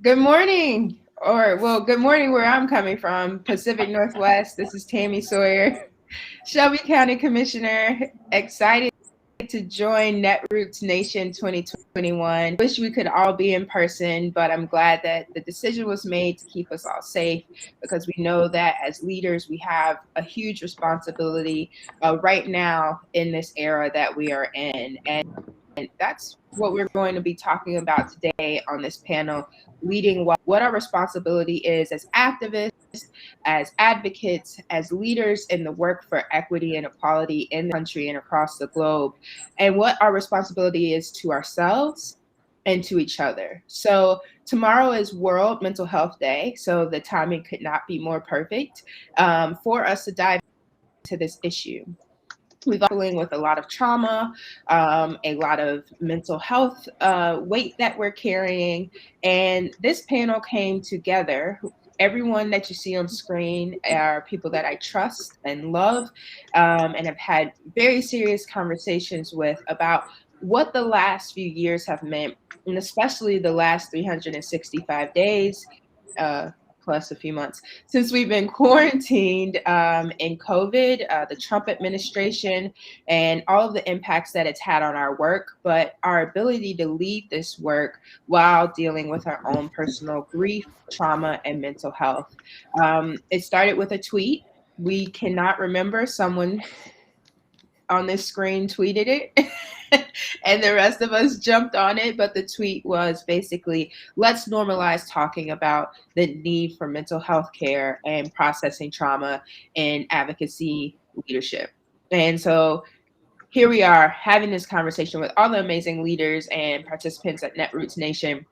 Good morning, good morning where I'm coming from, Pacific Northwest. This is Tammy Sawyer, Shelby County Commissioner, excited to join Netroots Nation 2021. Wish we could all be in person, but I'm glad that the decision was made to keep us all safe because we know that as leaders, we have a huge responsibility right now in this era that we are in. And that's what we're going to be talking about today on this panel, leading what our responsibility is as activists, as advocates, as leaders in the work for equity and equality in the country and across the globe, and what our responsibility is to ourselves and to each other. So tomorrow is World Mental Health Day, so the timing could not be more perfect for us to dive into this issue. We've been dealing with a lot of trauma, a lot of mental health weight that we're carrying. And this panel came together. Everyone that you see on screen are people that I trust and love, and have had very serious conversations with about what the last few years have meant, and especially the last 365 days. Uh, Plus a few months since we've been quarantined in COVID, the Trump administration, and all of the impacts that it's had on our work, but our ability to lead this work while dealing with our own personal grief, trauma, and mental health. It started with a tweet. We cannot remember someone on this screen tweeted it and the rest of us jumped on it, but the tweet was basically, let's normalize talking about the need for mental health care and processing trauma and advocacy leadership. And so here we are having this conversation with all the amazing leaders and participants at Netroots Nation.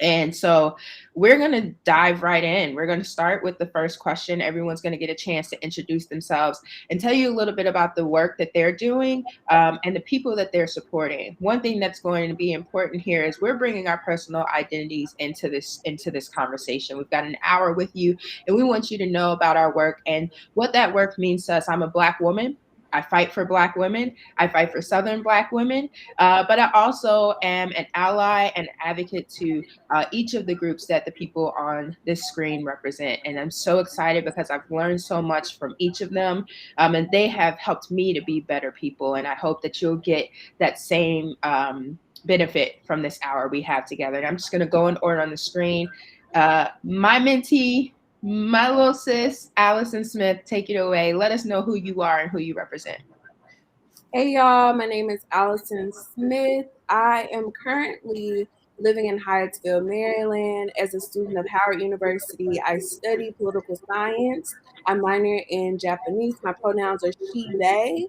And so we're going to dive right in. We're going to start with the first question. Everyone's going to get a chance to introduce themselves and tell you a little bit about the work that they're doing and the people that they're supporting. One thing that's going to be important here is we're bringing our personal identities into this conversation. We've got an hour with you, and we want you to know about our work and what that work means to us. I'm a Black woman. I fight for Black women. I fight for Southern Black women, but I also am an ally and advocate to each of the groups that the people on this screen represent. And I'm so excited because I've learned so much from each of them, and they have helped me to be better people. And I hope that you'll get that same benefit from this hour we have together. And I'm just going to go in order on the screen. My mentee, my little sis, Allison Smith, take it away. Let us know who you are and who you represent. Hey y'all, my name is Allison Smith. I am currently living in Hyattsville, Maryland as a student of Howard University. I study political science. I minor in Japanese. My pronouns are she, they.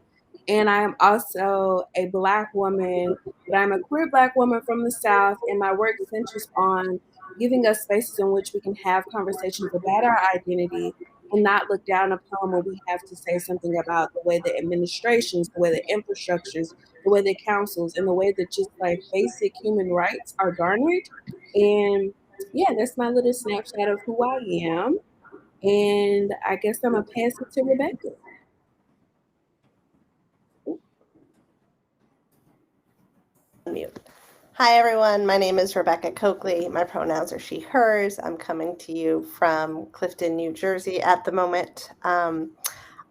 And I am also a Black woman, but I'm a queer Black woman from the South, and my work centers on giving us spaces in which we can have conversations about our identity and not look down upon when we have to say something about the way the administrations, the way the infrastructures, the way the councils, and the way that just like basic human rights are garnered. And yeah, that's my little snapshot of who I am. And I guess I'm going to pass it to Rebecca. Mute. Hi, everyone. My name is Rebecca Coakley. My pronouns are she, hers. I'm coming to you from Clifton, New Jersey at the moment. I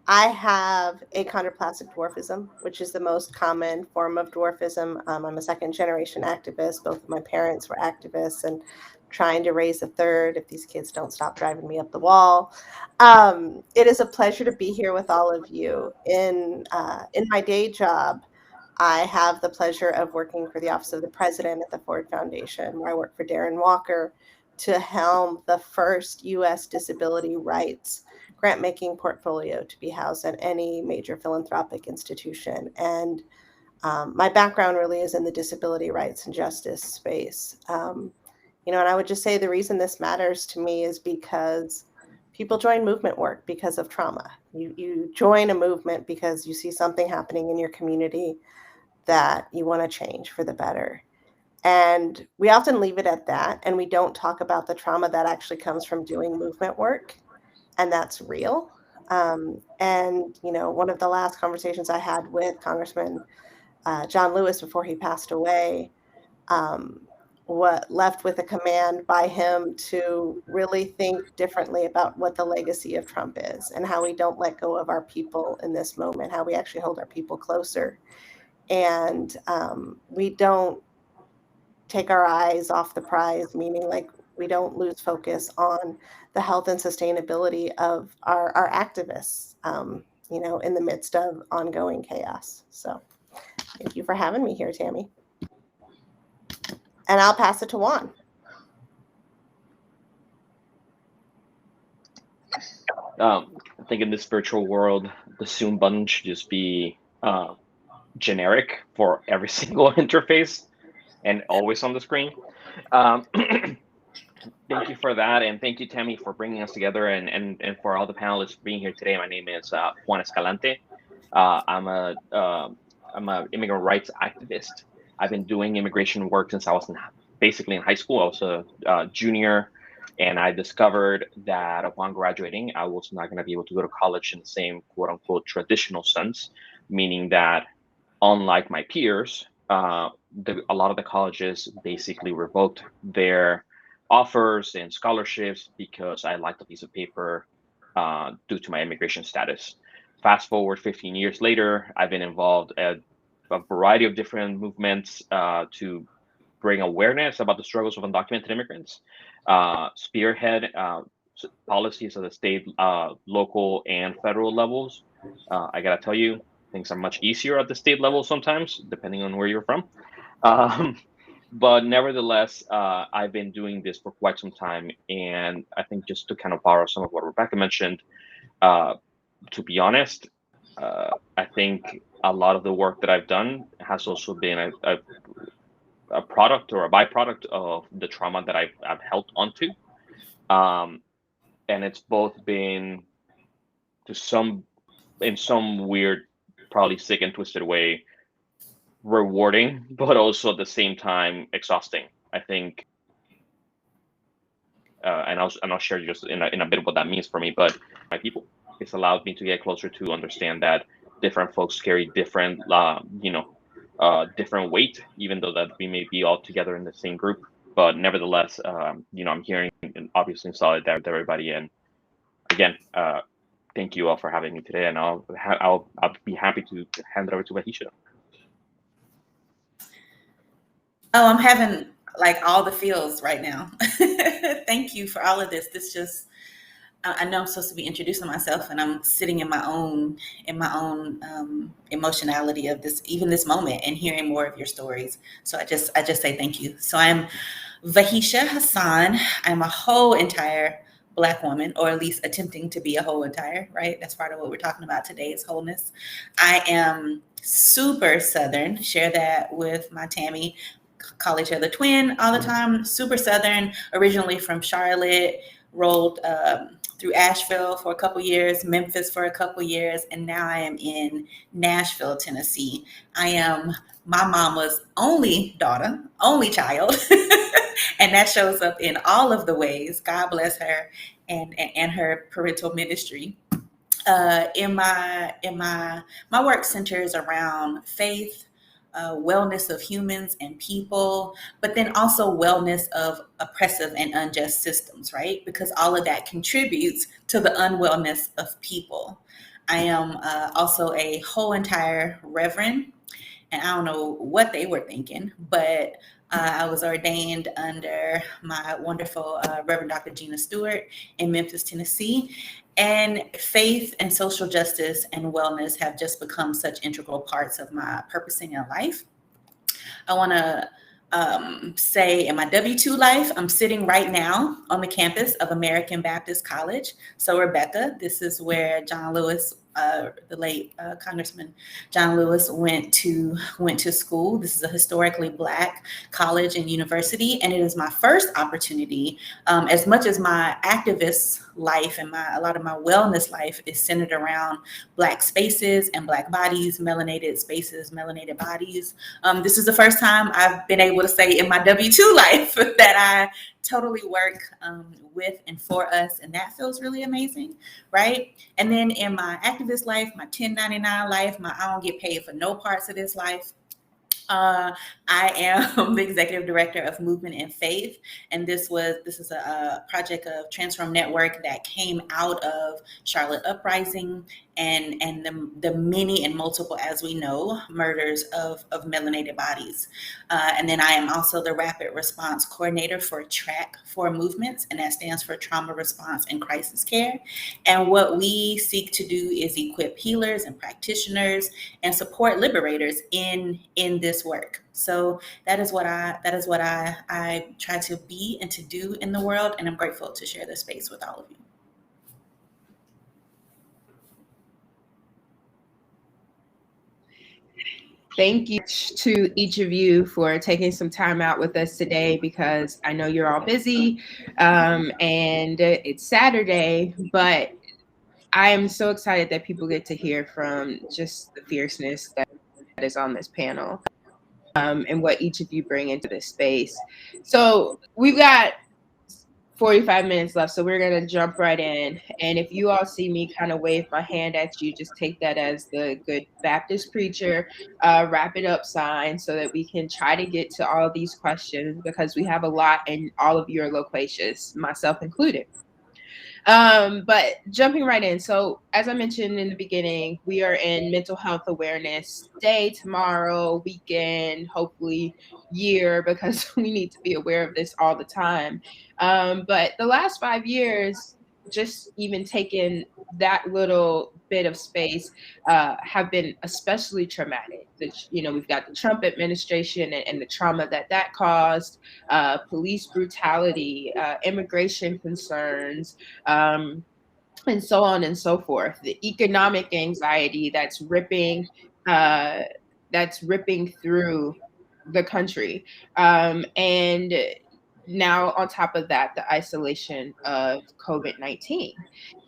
have achondroplastic dwarfism, which is the most common form of dwarfism. I'm a second-generation activist. Both of my parents were activists and trying to raise a third if these kids don't stop driving me up the wall. It is a pleasure to be here with all of you. In my day job, I have the pleasure of working for the Office of the President at the Ford Foundation, where I work for Darren Walker to helm the first U.S. disability rights grant-making portfolio to be housed at any major philanthropic institution. And my background really is in the disability rights and justice space. And I would just say the reason this matters to me is because people join movement work because of trauma. You join a movement because you see something happening in your community that you want to change for the better. And we often leave it at that, and we don't talk about the trauma that actually comes from doing movement work, and that's real. One of the last conversations I had with Congressman John Lewis before he passed away left with a command by him to really think differently about what the legacy of Trump is and how we don't let go of our people in this moment, how we actually hold our people closer. And we don't take our eyes off the prize, meaning like we don't lose focus on the health and sustainability of our activists, in the midst of ongoing chaos. So thank you for having me here, Tammy. And I'll pass it to Juan. I think in this virtual world, the Zoom button should just be generic for every single interface and always on the screen. Thank you for that, and thank you, Tammy, for bringing us together, and for all the panelists being here today. My name is Juan Escalante. I'm a immigrant rights activist. I've been doing immigration work since I was basically in high school. I was a junior, and I discovered that upon graduating, I was not going to be able to go to college in the same quote unquote traditional sense, meaning that unlike my peers, a lot of the colleges basically revoked their offers and scholarships because I liked a piece of paper due to my immigration status. Fast forward 15 years later, I've been involved at a variety of different movements to bring awareness about the struggles of undocumented immigrants, spearhead policies at the state, local, and federal levels. I gotta tell you, things are much easier at the state level sometimes, depending on where you're from. But nevertheless, I've been doing this for quite some time. And I think just to kind of borrow some of what Rebecca mentioned, to be honest, I think a lot of the work that I've done has also been a product or a byproduct of the trauma that I've held onto. And it's both been in some weird, probably sick and twisted way, rewarding, but also at the same time exhausting. I think, and I'll share just in a bit what that means for me. But my people, it's allowed me to get closer to understand that different folks carry different, different weight, even though that we may be all together in the same group. But nevertheless, I'm hearing and obviously in solidarity with everybody. And again, thank you all for having me today. And I'll be happy to hand it over to Vahisha. Oh, I'm having like all the feels right now. Thank you for all of this. I know I'm supposed to be introducing myself, and I'm sitting in my own emotionality of this moment, and hearing more of your stories. So I just say thank you. So I'm Vahisha Hassan. I'm a whole entire Black woman, or at least attempting to be a whole entire, right? That's part of what we're talking about today is wholeness. I am super Southern. Share that with my Tammy. Call each other twin all the time. Super Southern, originally from Charlotte, rolled through Asheville for a couple years, Memphis for a couple years, and now I am in Nashville, Tennessee. I am my mama's only daughter, only child, and that shows up in all of the ways. God bless her and her parental ministry. In my work centers around faith, wellness of humans and people, but then also wellness of oppressive and unjust systems, right? Because all of that contributes to the unwellness of people. I am also a whole entire reverend, and I don't know what they were thinking, but I was ordained under my wonderful Reverend Dr. Gina Stewart in Memphis, Tennessee. And faith and social justice and wellness have just become such integral parts of my purposing in life. I want to say in my W-2 life, I'm sitting right now on the campus of American Baptist College. So Rebecca, this is where John Lewis, the late Congressman John Lewis went to school. This is a historically Black college and university, and it is my first opportunity. As much as my activist life and a lot of my wellness life is centered around Black spaces and Black bodies, melanated spaces, melanated bodies. This is the first time I've been able to say in my W-2 life that I totally work with and for us, and that feels really amazing, right? And then in my activist life, my 1099 life, I don't get paid for no parts of this life. I am the executive director of Movement and Faith, and this is a project of Transform Network that came out of Charlotte Uprising and the many and multiple, as we know, murders of melanated bodies. And then I am also the rapid response coordinator for TRAC for movements, and that stands for Trauma Response and Crisis Care. And what we seek to do is equip healers and practitioners and support liberators in this work. So that is what I try to be and to do in the world, and I'm grateful to share this space with all of you. Thank you to each of you for taking some time out with us today, because I know you're all busy and it's Saturday, but I am so excited that people get to hear from just the fierceness that is on this panel and what each of you bring into this space. So we've got 45 minutes left, so we're going to jump right in. And if you all see me kind of wave my hand at you, just take that as the good Baptist preacher wrap it up sign, so that we can try to get to all of these questions, because we have a lot and all of you are loquacious, myself included. But jumping right in. So as I mentioned in the beginning, we are in Mental Health Awareness Day tomorrow, weekend, hopefully year, because we need to be aware of this all the time. But the last 5 years, just even taking that little bit of space, have been especially traumatic. We've got the Trump administration and the trauma that caused, police brutality, immigration concerns, and so on and so forth. The economic anxiety that's ripping through the country, and now on top of that, the isolation of COVID-19.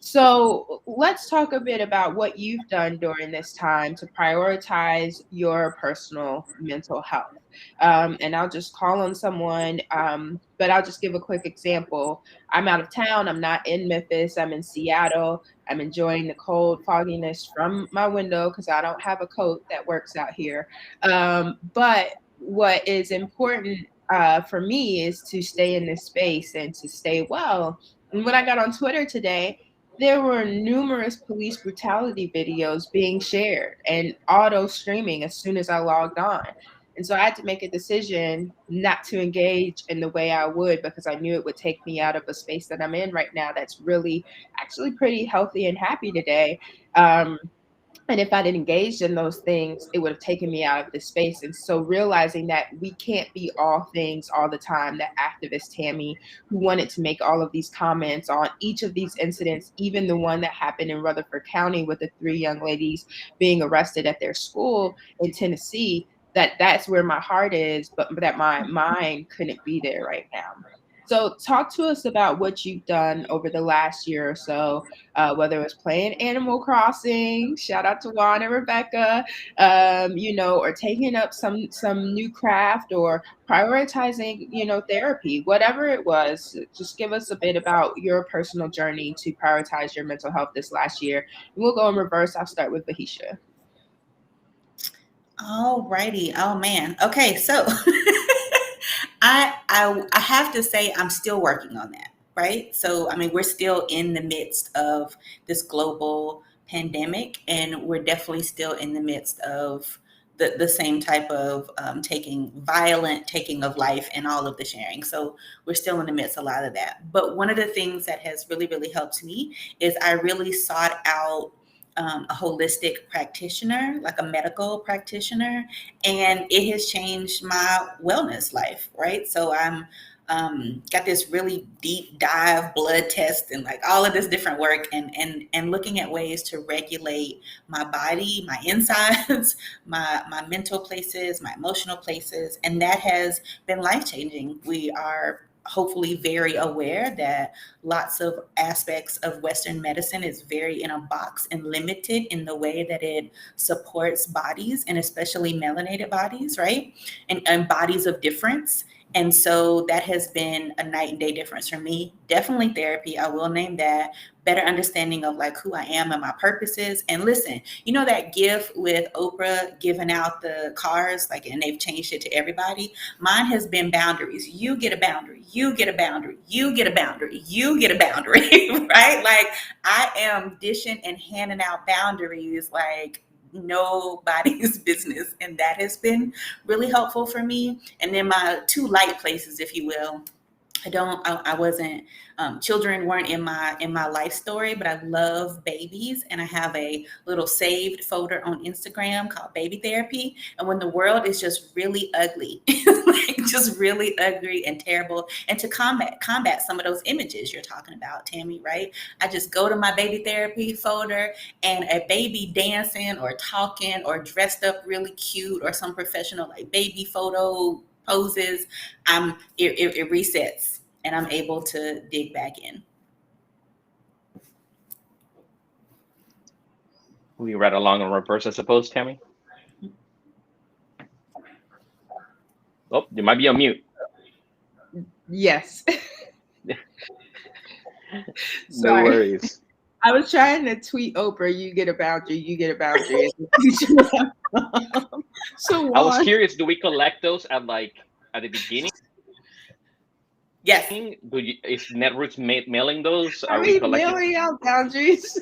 So let's talk a bit about what you've done during this time to prioritize your personal mental health. And I'll just call on someone, but I'll just give a quick example. I'm out of town. I'm not in Memphis. I'm in Seattle. I'm enjoying the cold fogginess from my window because I don't have a coat that works out here. But what is important for me is to stay in this space and to stay well. And when I got on Twitter today, there were numerous police brutality videos being shared and auto streaming as soon as I logged on. And so I had to make a decision not to engage in the way I would, because I knew it would take me out of a space that I'm in right now that's really actually pretty healthy and happy today. And if I'd engaged in those things, it would have taken me out of this space. And so realizing that we can't be all things all the time, that activist Tammy, who wanted to make all of these comments on each of these incidents, even the one that happened in Rutherford County with the 3 young ladies being arrested at their school in Tennessee, that's where my heart is, but that my mind couldn't be there right now. So talk to us about what you've done over the last year or so, whether it was playing Animal Crossing, shout out to Juan and Rebecca, or taking up some new craft, or prioritizing, therapy, whatever it was. Just give us a bit about your personal journey to prioritize your mental health this last year. And we'll go in reverse. I'll start with Vahisha. All righty. Oh man. Okay, so I have to say I'm still working on that, right? So I mean, we're still in the midst of this global pandemic, and we're definitely still in the midst of the same type of violent taking of life and all of the sharing. So we're still in the midst of a lot of that. But one of the things that has really, really helped me is I really sought out a holistic practitioner, like a medical practitioner, and it has changed my wellness life, right? So I'm got this really deep dive blood test and like all of this different work and looking at ways to regulate my body, my insides, my mental places, my emotional places, and that has been life-changing. We are hopefully very aware that lots of aspects of Western medicine is very in a box and limited in the way that it supports bodies, and especially melanated bodies, right? And bodies of difference. And so that has been a night and day difference for me. Definitely therapy, I will name that. Better understanding of like who I am and my purposes. And listen, you know that gif with Oprah giving out the cars, like, and they've changed it to everybody. Mine has been boundaries. You get a boundary, you get a boundary, you get a boundary, you get a boundary, right? Like I am dishing and handing out boundaries like nobody's business. And that has been really helpful for me. And then my two light places, if you will. I wasn't, children weren't in my life story, but I love babies. And I have a little saved folder on Instagram called Baby Therapy. And when the world is just really ugly, like just really ugly and terrible, and to combat some of those images you're talking about, Tammy, right? I just go to my baby therapy folder, and a baby dancing or talking or dressed up really cute or some professional like baby photo poses, it resets and I'm able to dig back in. We read along in reverse, I suppose, Tammy. Oh, you might be on mute. Yes. No worries. I was trying to tweet Oprah, you get a boundary, you get a boundary. So I was curious, do we collect those at the beginning? Yes. Is Netroots mailing those? Are we mailing out boundaries?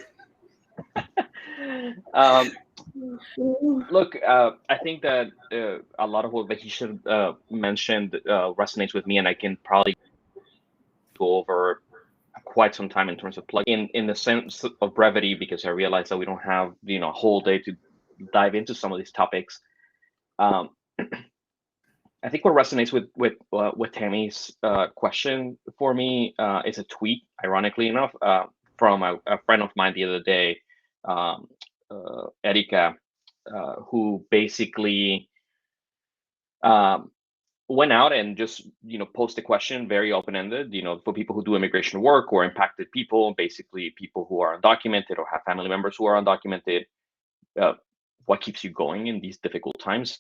Look, I think that a lot of what Vahisha mentioned resonates with me, and I can probably go over quite some time in terms of in the sense of brevity, because I realize that we don't have a whole day to dive into some of these topics. I think what resonates with Tammy's question for me is a tweet, ironically enough, from a friend of mine the other day, Erika, who basically went out and just posed a question, very open-ended, for people who do immigration work or impacted people, basically people who are undocumented or have family members who are undocumented. What keeps you going in these difficult times?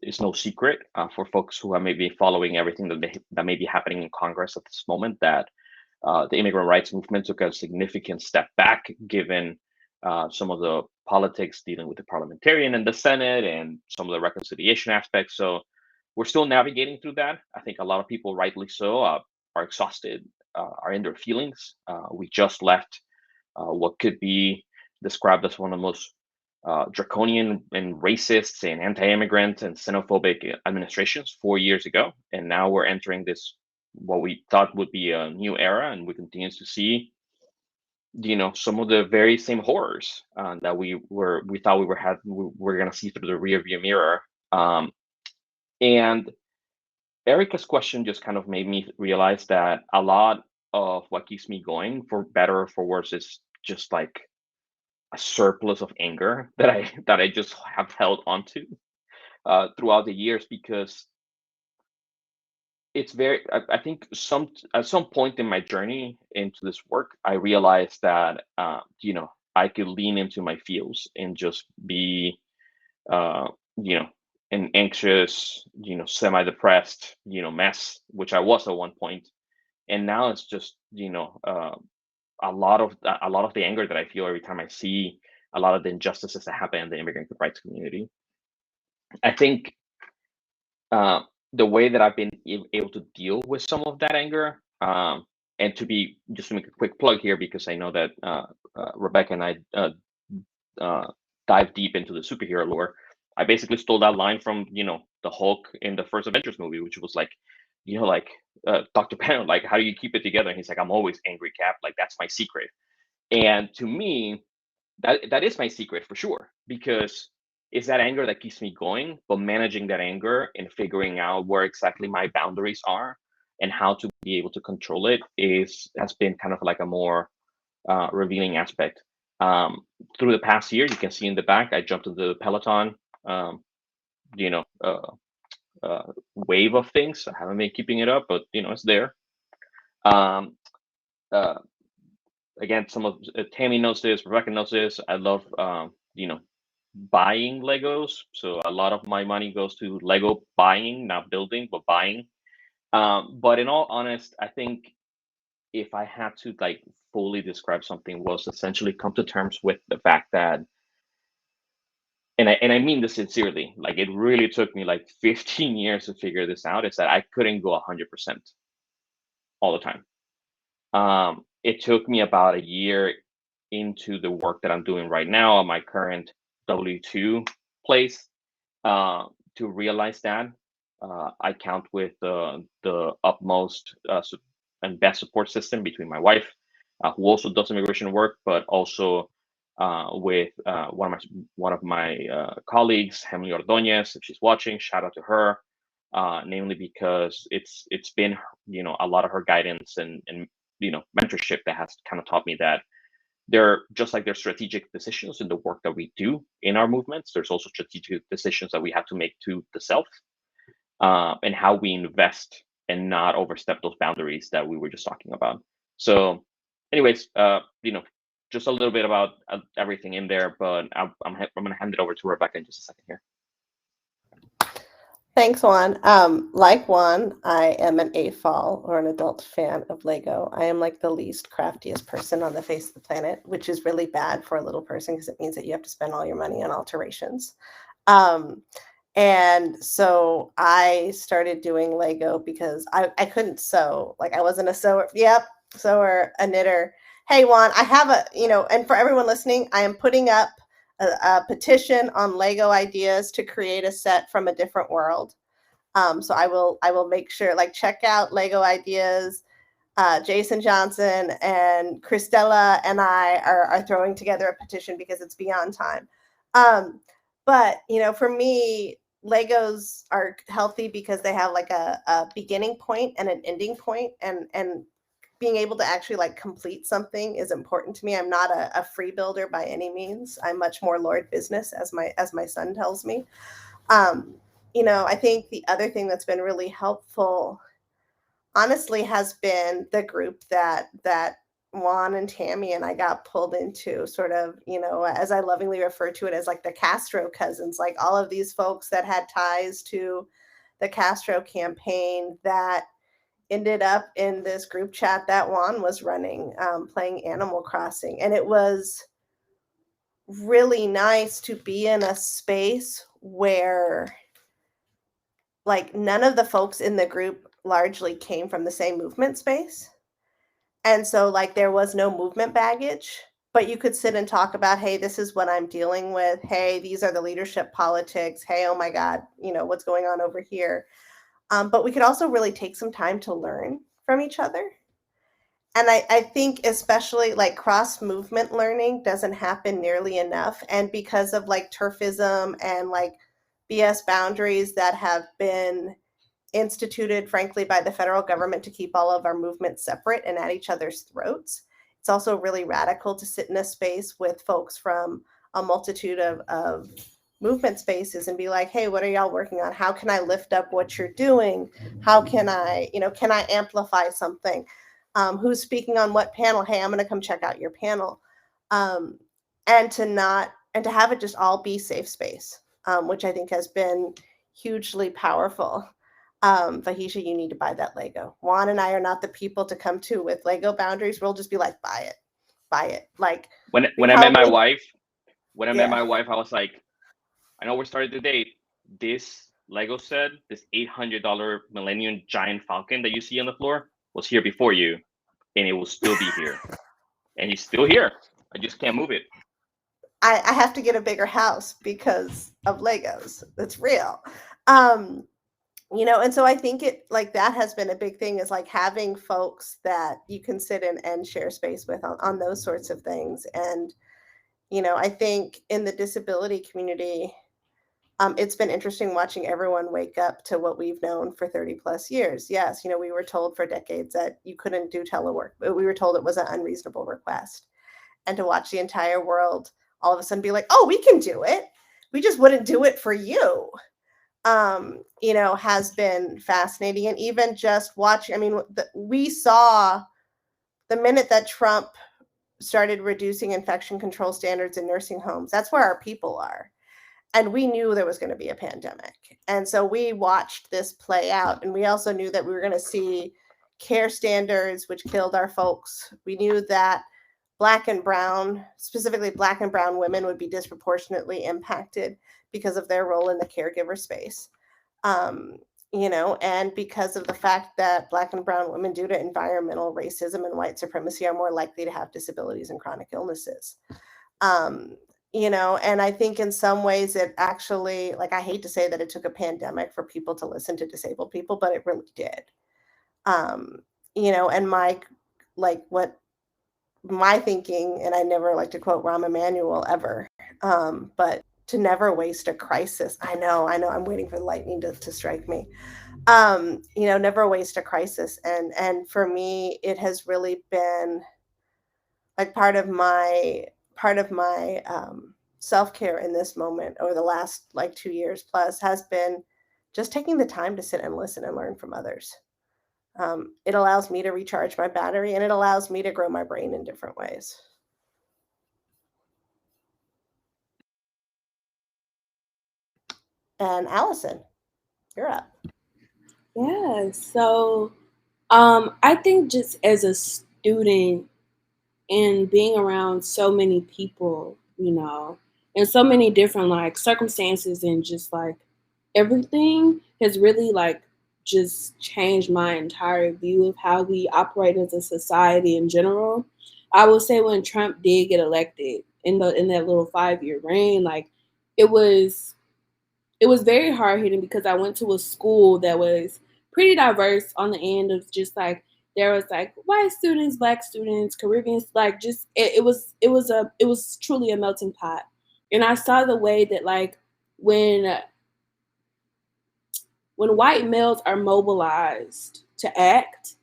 Is no secret for folks who are maybe following everything that may be happening in Congress at this moment, that the immigrant rights movement took a significant step back, given some of the politics dealing with the parliamentarian and the Senate and some of the reconciliation aspects. So we're still navigating through that. I think a lot of people, rightly so, are exhausted, are in their feelings. We just left what could be described as one of the most draconian and racist and anti-immigrant and xenophobic administrations 4 years ago, and now we're entering this what we thought would be a new era, and we continue to see some of the very same horrors that we thought we were going to see through the rearview mirror. And Erica's question just kind of made me realize that a lot of what keeps me going, for better or for worse, is just like a surplus of anger that I just have held onto throughout the years, because it's I think at some point in my journey into this work, I realized that I could lean into my feels and just be an anxious, semi-depressed, mess, which I was at one point. And now it's just a lot of the anger that I feel every time I see a lot of the injustices that happen in the immigrant rights community. I think the way that I've been able to deal with some of that anger, and just to make a quick plug here, because I know that Rebecca and I dive deep into the superhero lore. I basically stole that line from the Hulk in the first Avengers movie, which was like, Dr. Banner, like, how do you keep it together? And he's like, I'm always angry, Cap. Like, that's my secret. And to me, that is my secret for sure, because it's that anger that keeps me going. But managing that anger and figuring out where exactly my boundaries are and how to be able to control it has been kind of like a more revealing aspect. Through the past year, you can see in the back, I jumped into the Peloton, wave of things. I haven't been keeping it up, but it's there. Again, some of Tammy knows this, Rebecca knows this. I love buying Legos. So a lot of my money goes to Lego buying, not building, but buying. But in all honest, I think if I had to like fully describe something, was essentially come to terms with the fact that, and I mean this sincerely, like it really took me like 15 years to figure this out, is that I couldn't go 100% all the time. It took me about a year into the work that I'm doing right now at my current W2 place, to realize that I count with the utmost and best support system between my wife, who also does immigration work, but also with one of my colleagues, Emily Ordonez. If she's watching, shout out to her. Namely because it's been, a lot of her guidance and mentorship that has kind of taught me that they're just like there's strategic decisions in the work that we do in our movements. There's also strategic decisions that we have to make to the self, and how we invest and not overstep those boundaries that we were just talking about. So, anyways, just a little bit about everything in there, but I'm going to hand it over to Rebecca in just a second here. Thanks, Juan. Like Juan, I am an AFOL, or an adult fan of Lego. I am like the least craftiest person on the face of the planet, which is really bad for a little person because it means that you have to spend all your money on alterations. And so I started doing Lego because I couldn't sew. Like I wasn't a sewer. Yep, sewer, a knitter. Hey, Juan, I have and for everyone listening, I am putting up a petition on Lego ideas to create a set from a different world. So I will make sure, like, check out Lego ideas. Jason Johnson and Christella and I are throwing together a petition because it's beyond time. But for me, Legos are healthy because they have like a beginning point and an ending point, and being able to actually like complete something is important to me. I'm not a free builder by any means. I'm much more Lord business, as my son tells me. I think the other thing that's been really helpful, honestly, has been the group that Juan and Tammy and I got pulled into, sort of, as I lovingly refer to it, as like the Castro cousins, like all of these folks that had ties to the Castro campaign that ended up in this group chat that Juan was running, playing Animal Crossing. And it was really nice to be in a space where like none of the folks in the group largely came from the same movement space. And so like there was no movement baggage, but you could sit and talk about, hey, this is what I'm dealing with. Hey, these are the leadership politics. Hey, oh my God, what's going on over here? But we could also really take some time to learn from each other. And I think especially like cross movement learning doesn't happen nearly enough. And because of like turfism and like BS boundaries that have been instituted, frankly, by the federal government to keep all of our movements separate and at each other's throats, it's also really radical to sit in a space with folks from a multitude of movement spaces and be like, hey, what are y'all working on? How can I lift up what you're doing? How can I amplify something? Who's speaking on what panel? Hey, I'm going to come check out your panel. And to have it just all be safe space, which I think has been hugely powerful. Vahisha, you need to buy that Lego. Juan and I are not the people to come to with Lego boundaries. We'll just be like, buy it. Like when I met my wife, I was like, I know we're starting the date. This Lego set, this $800 Millennium Giant Falcon that you see on the floor, was here before you, and it will still be here. And it's still here. I just can't move it. I have to get a bigger house because of Legos. It's real. And so I think it like that has been a big thing, is like having folks that you can sit in and share space with on those sorts of things. And, I think in the disability community, it's been interesting watching everyone wake up to what we've known for 30 plus years. Yes, we were told for decades that you couldn't do telework, but we were told it was an unreasonable request. And to watch the entire world all of a sudden be like, oh, we can do it. We just wouldn't do it for you. Has been fascinating. And even just watching, we saw the minute that Trump started reducing infection control standards in nursing homes, that's where our people are. And we knew there was going to be a pandemic. And so we watched this play out. And we also knew that we were going to see care standards, which killed our folks. We knew that Black and brown, specifically Black and brown women, would be disproportionately impacted because of their role in the caregiver space. And because of the fact that Black and brown women, due to environmental racism and white supremacy, are more likely to have disabilities and chronic illnesses. And I think in some ways it actually, like, I hate to say that it took a pandemic for people to listen to disabled people, but it really did. And what my thinking, and I never like to quote Rahm Emanuel ever, but to never waste a crisis. I know, I'm waiting for the lightning to strike me. Never waste a crisis. And for me, it has really been like part of my self-care in this moment over the last 2 years plus has been just taking the time to sit and listen and learn from others. It allows me to recharge my battery, and it allows me to grow my brain in different ways. And Allison, you're up. Yeah, so I think just as a student and being around so many people, and so many different circumstances and just everything has really just changed my entire view of how we operate as a society in general. I would say when Trump did get elected in that little 5-year reign, it was very hard hitting because I went to a school that was pretty diverse on the end of just there was white students, Black students, Caribbeans, it was truly a melting pot. And I saw the way that when white males are mobilized to act,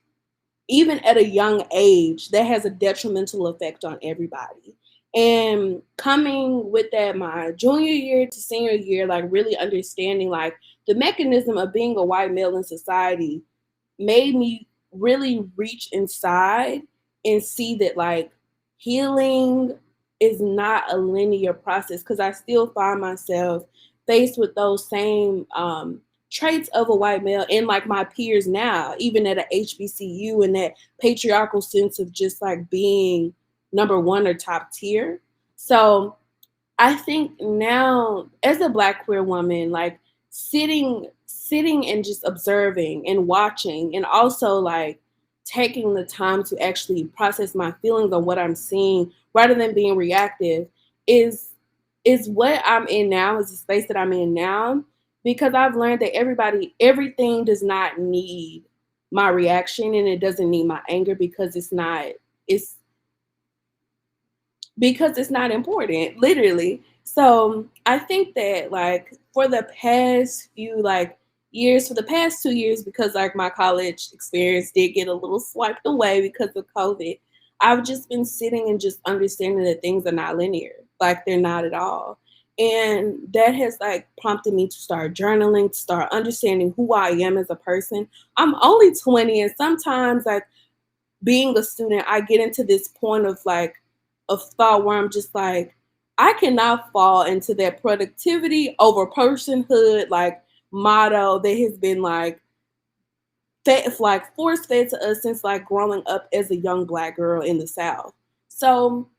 even at a young age, that has a detrimental effect on everybody. And coming with that, my junior year to senior year, really understanding the mechanism of being a white male in society made me really reach inside and see that healing is not a linear process, because I still find myself faced with those same traits of a white male and my peers now, even at a HBCU, and that patriarchal sense of just being number one or top tier. So I think now as a Black queer woman, sitting and just observing and watching, and also taking the time to actually process my feelings on what I'm seeing rather than being reactive is what I'm in now, is the space that I'm in now, because I've learned that everything does not need my reaction, and it doesn't need my anger, because it's not important, literally. So I think that for the past few years, for the past 2 years, because my college experience did get a little swiped away because of COVID, I've just been sitting and just understanding that things are not linear. They're not at all. And that has prompted me to start journaling, to start understanding who I am as a person. I'm only 20, and sometimes being a student, I get into this point of thought where I'm just I cannot fall into that productivity over personhood motto that has been force fed to us since growing up as a young Black girl in the South. So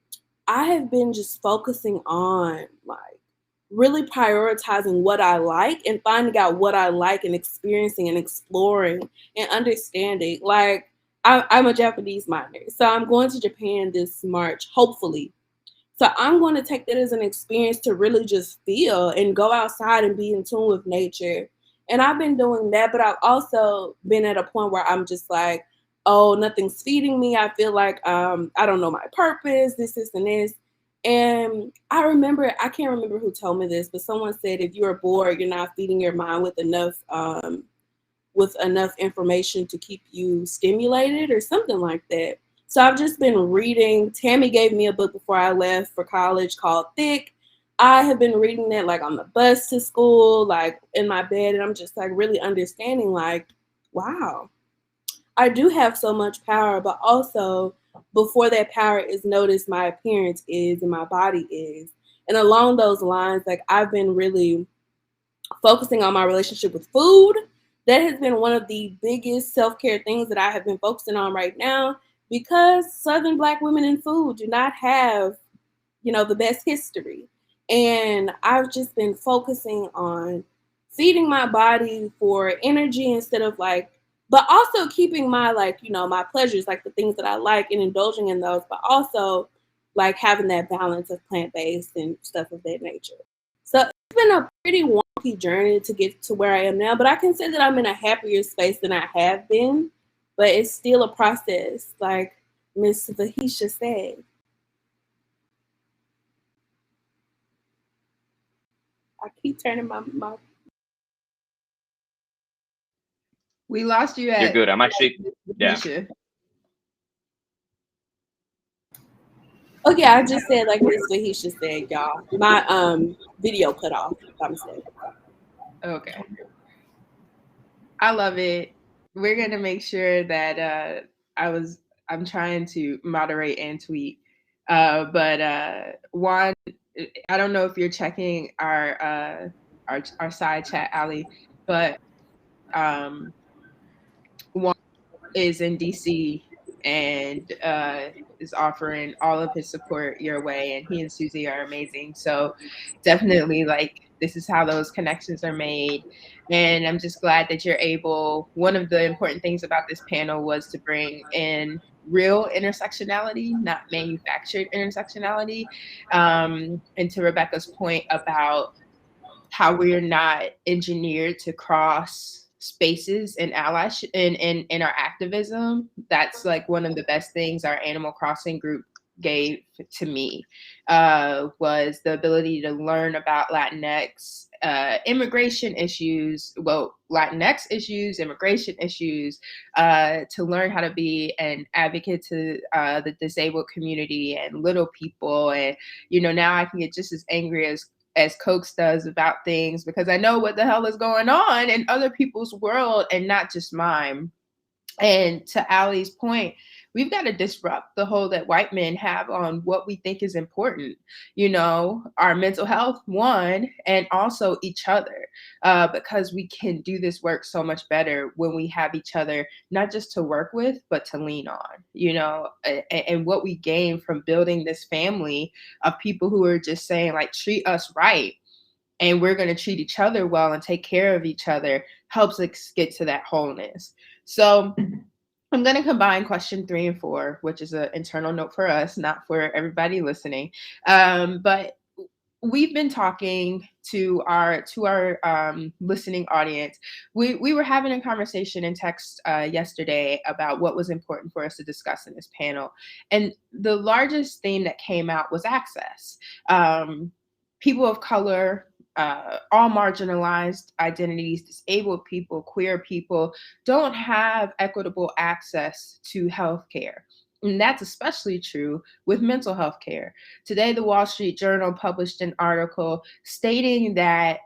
I have been just focusing on really prioritizing what I like and finding out what I like and experiencing and exploring and understanding. I'm a Japanese minor, so I'm going to Japan this March, hopefully. So I'm going to take that as an experience to really just feel and go outside and be in tune with nature. And I've been doing that, but I've also been at a point where I'm just oh, nothing's feeding me. I feel I don't know my purpose, this, and this. And I can't remember who told me this, but someone said if you're bored, you're not feeding your mind with enough information to keep you stimulated or something like that. So I've just been reading. Tammy gave me a book before I left for college called Thick. I have been reading that on the bus to school, in my bed, and I'm just really understanding wow, I do have so much power, but also before that power is noticed, my appearance is and my body is. And along those lines, like I've been really focusing on my relationship with food. That has been one of the biggest self-care things that I have been focusing on right now, because Southern Black women in food do not have, the best history. And I've just been focusing on feeding my body for energy instead of but also keeping my my pleasures, like the things that I like, and indulging in those, but also like having that balance of plant-based and stuff of that nature. So it's been a pretty wonky journey to get to where I am now, but I can say that I'm in a happier space than I have been, but it's still a process, like Miss Vahisha said. I keep turning my We lost you You're at good. I'm actually, yeah. Vahisha. Oh yeah, I just said like Miss Vahisha said, y'all. My video cut off by mistake. Okay. I love it. We're gonna make sure that I'm trying to moderate and tweet. But Juan, I don't know if you're checking our side chat, Ali, but Juan is in DC and is offering all of his support your way, and he and Susie are amazing. So definitely, like, this is how those connections are made. And I'm just glad that you're able. One of the important things about this panel was to bring in real intersectionality, not manufactured intersectionality. And to Rebecca's point about how we are not engineered to cross spaces and allyship in our activism. That's like one of the best things our Animal Crossing group gave to me, was the ability to learn about Latinx immigration issues, Latinx issues, immigration issues, to learn how to be an advocate to the disabled community and little people. And, now I can get just as angry as Cokes does about things, because I know what the hell is going on in other people's world and not just mine. And to Ali's point, we've got to disrupt the hold that white men have on what we think is important, our mental health, one, and also each other, because we can do this work so much better when we have each other, not just to work with, but to lean on, and what we gain from building this family of people who are just saying, like, treat us right, and we're going to treat each other well and take care of each other, helps us get to that wholeness. So I'm going to combine question 3 and 4, which is an internal note for us, not for everybody listening. But we've been talking to our listening audience. We were having a conversation in text yesterday about what was important for us to discuss in this panel. And the largest theme that came out was access. People of color, all marginalized identities, disabled people, queer people, don't have equitable access to healthcare. And that's especially true with mental health care. Today, the Wall Street Journal published an article stating that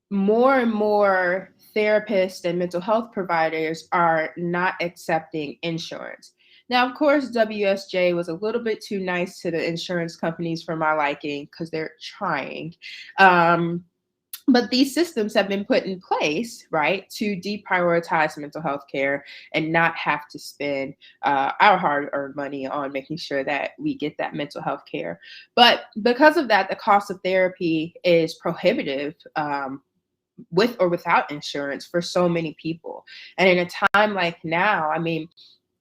more and more therapists and mental health providers are not accepting insurance. Now, of course, WSJ was a little bit too nice to the insurance companies for my liking, because they're trying. But these systems have been put in place, right, to deprioritize mental health care and not have to spend our hard-earned money on making sure that we get that mental health care. But because of that, the cost of therapy is prohibitive, with or without insurance, for so many people. And in a time like now, I mean,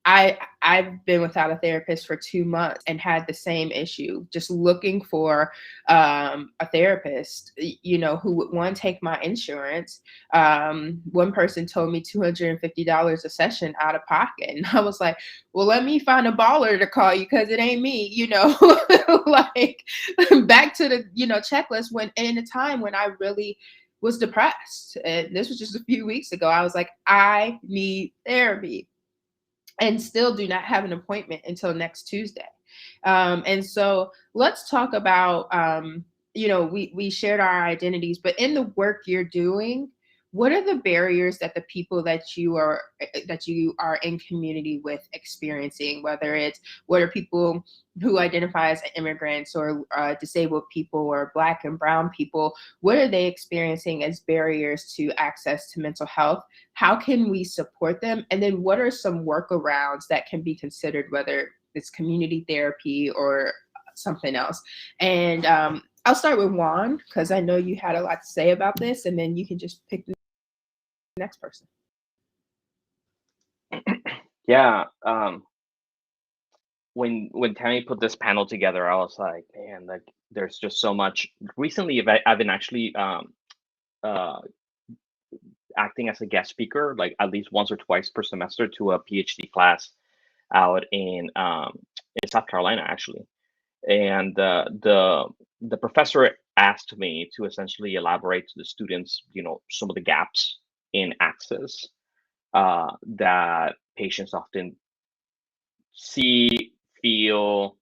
I've been without a therapist for 2 months and had the same issue, just looking for a therapist, who would, one, take my insurance. One person told me $250 a session out of pocket. And I was like, well, let me find a baller to call you, because it ain't me, like, back to the, checklist, when in a time when I really was depressed. And this was just a few weeks ago. I was like, I need therapy, and still do not have an appointment until next Tuesday. And so let's talk about, we shared our identities, but in the work you're doing, what are the barriers that the people that you are in community with experiencing, whether it's what are people who identify as immigrants or disabled people or Black and brown people, what are they experiencing as barriers to access to mental health? How can we support them? And then what are some workarounds that can be considered, whether it's community therapy or something else? And I'll start with Juan, because I know you had a lot to say about this, and then you can just pick the next person. Yeah. When Tammy put this panel together, I was like, man, like there's just so much. Recently, I've been actually acting as a guest speaker, like at least once or twice per semester, to a PhD class out in South Carolina, actually. And the professor asked me to essentially elaborate to the students, some of the gaps in access that patients often see, feel,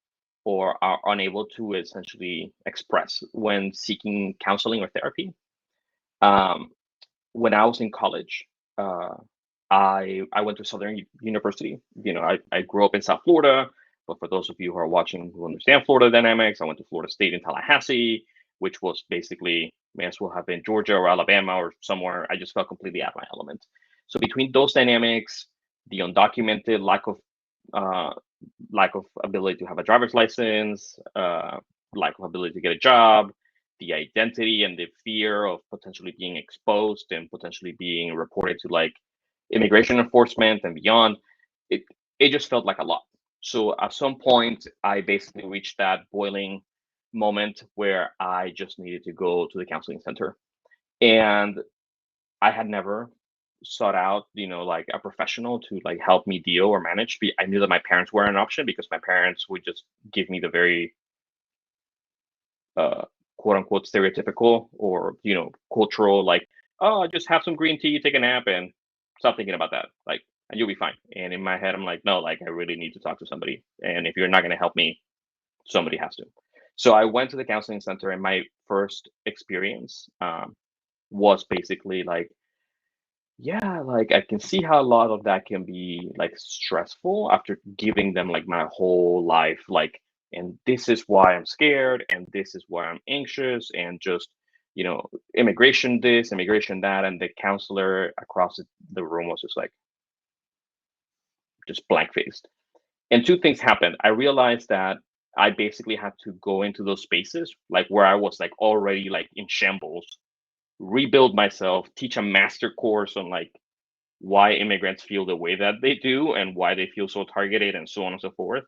or are unable to essentially express when seeking counseling or therapy. When I was in college, I went to Southern University. I grew up in South Florida, but for those of you who are watching who understand Florida dynamics, I went to Florida State in Tallahassee, which was basically may as well have been Georgia or Alabama or somewhere. I just felt completely out of my element. So between those dynamics, the undocumented lack of ability to have a driver's license, lack of ability to get a job, the identity and the fear of potentially being exposed and potentially being reported to like immigration enforcement and beyond, it just felt like a lot. So at some point, I basically reached that boiling moment where I just needed to go to the counseling center. And I had never sought out, like a professional to like help me deal or manage. I knew that my parents were an option because my parents would just give me the very quote unquote stereotypical or cultural, like, oh, just have some green tea, take a nap, and stop thinking about that, like, and you'll be fine. And in my head I'm like, no, like I really need to talk to somebody, and if you're not going to help me, somebody has to. So I went to the counseling center, and my first experience was basically like, yeah, like I can see how a lot of that can be like stressful after giving them like my whole life, like, and this is why I'm scared, and this is why I'm anxious, and just, immigration this, immigration that. And the counselor across the room was just like, just blank faced. And two things happened. I realized that I basically had to go into those spaces, like where I was like already like in shambles, rebuild myself, teach a master course on like why immigrants feel the way that they do and why they feel so targeted and so on and so forth,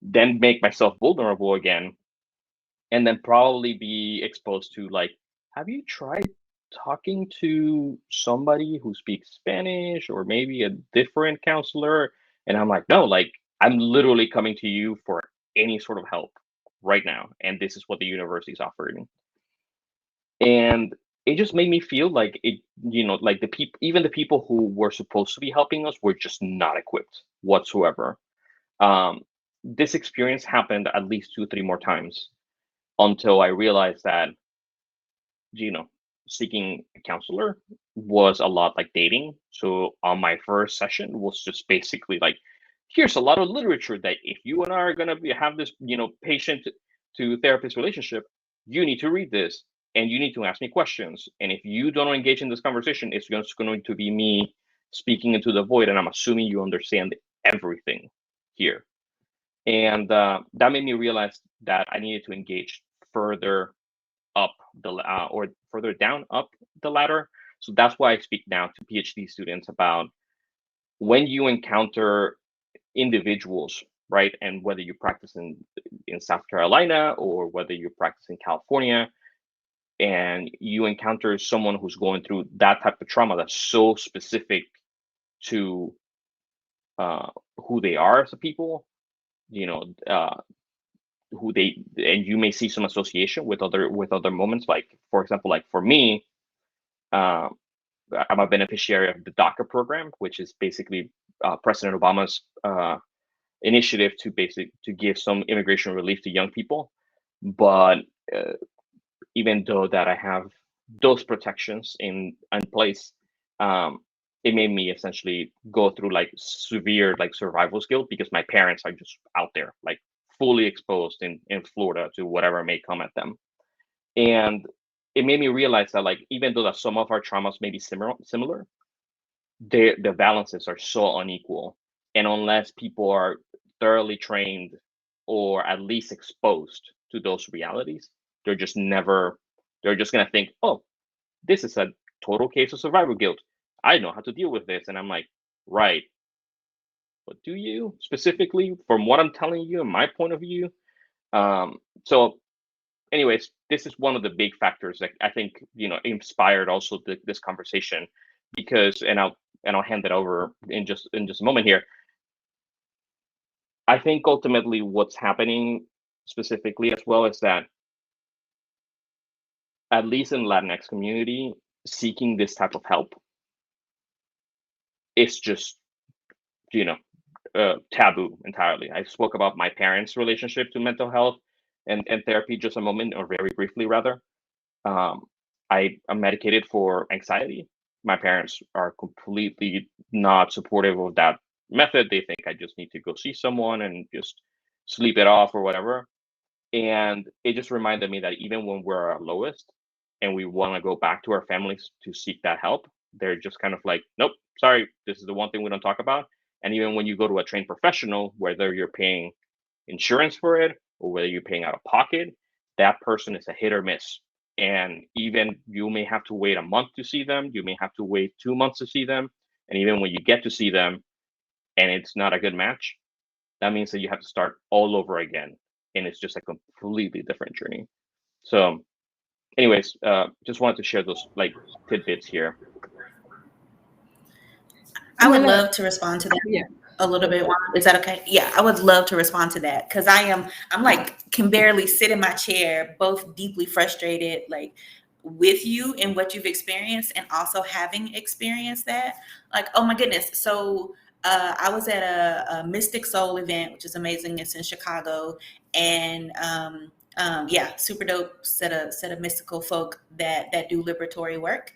then make myself vulnerable again, and then probably be exposed to like, have you tried talking to somebody who speaks Spanish or maybe a different counselor? And I'm like, no, like I'm literally coming to you for any sort of help right now, and this is what the university is offering. And it just made me feel like it, like the people, even the people who were supposed to be helping us were just not equipped whatsoever. This experience happened at least 2 or 3 more times until I realized that, seeking a counselor was a lot like dating. So on my first session was just basically like, here's a lot of literature that if you and I are going to have this, patient to therapist relationship, you need to read this and you need to ask me questions. And if you don't engage in this conversation, it's just going to be me speaking into the void. And I'm assuming you understand everything here. And that made me realize that I needed to engage further up the or further down up the ladder. So that's why I speak now to PhD students about when you encounter individuals, right? And whether you practice in South Carolina or whether you practice in California, and you encounter someone who's going through that type of trauma that's so specific to who they are as a people, who they, and you may see some association with other moments. Like for example, like for me, I'm a beneficiary of the DACA program, which is basically President Obama's initiative to give some immigration relief to young people. But even though that I have those protections in place, it made me essentially go through like severe like survival skills, because my parents are just out there, like fully exposed in Florida to whatever may come at them. And it made me realize that, like, even though that some of our traumas may be similar, the balances are so unequal. And unless people are thoroughly trained or at least exposed to those realities, they're just never, they're just gonna think, oh, this is a total case of survival guilt. I know how to deal with this. And I'm like, right. But do you, specifically from what I'm telling you and my point of view? So anyways, this is one of the big factors that I think, inspired also this conversation, because, and I'll hand it over in just a moment here. I think ultimately what's happening specifically as well is that, at least in Latinx community, seeking this type of help is just, taboo entirely. I spoke about my parents' relationship to mental health and therapy just a moment, or very briefly rather. I'm medicated for anxiety. My parents are completely not supportive of that method. They think I just need to go see someone and just sleep it off or whatever. And it just reminded me that even when we're our lowest and we want to go back to our families to seek that help, they're just kind of like, nope, sorry, this is the one thing we don't talk about. And even when you go to a trained professional, whether you're paying insurance for it or whether you're paying out of pocket, that person is a hit or miss. And even you may have to wait a month to see them, you may have to wait 2 months to see them. And even when you get to see them and it's not a good match, that means that you have to start all over again. And it's just a completely different journey. So anyways, just wanted to share those like tidbits here. I would love to respond to that. Yeah. A little bit. Is that okay? Yeah, I would love to respond to that, because I'm like, can barely sit in my chair, both deeply frustrated, like, with you and what you've experienced, and also having experienced that. Like, oh my goodness. So I was at a Mystic Soul event, which is amazing. It's in Chicago, and yeah, super dope set of mystical folk that do liberatory work.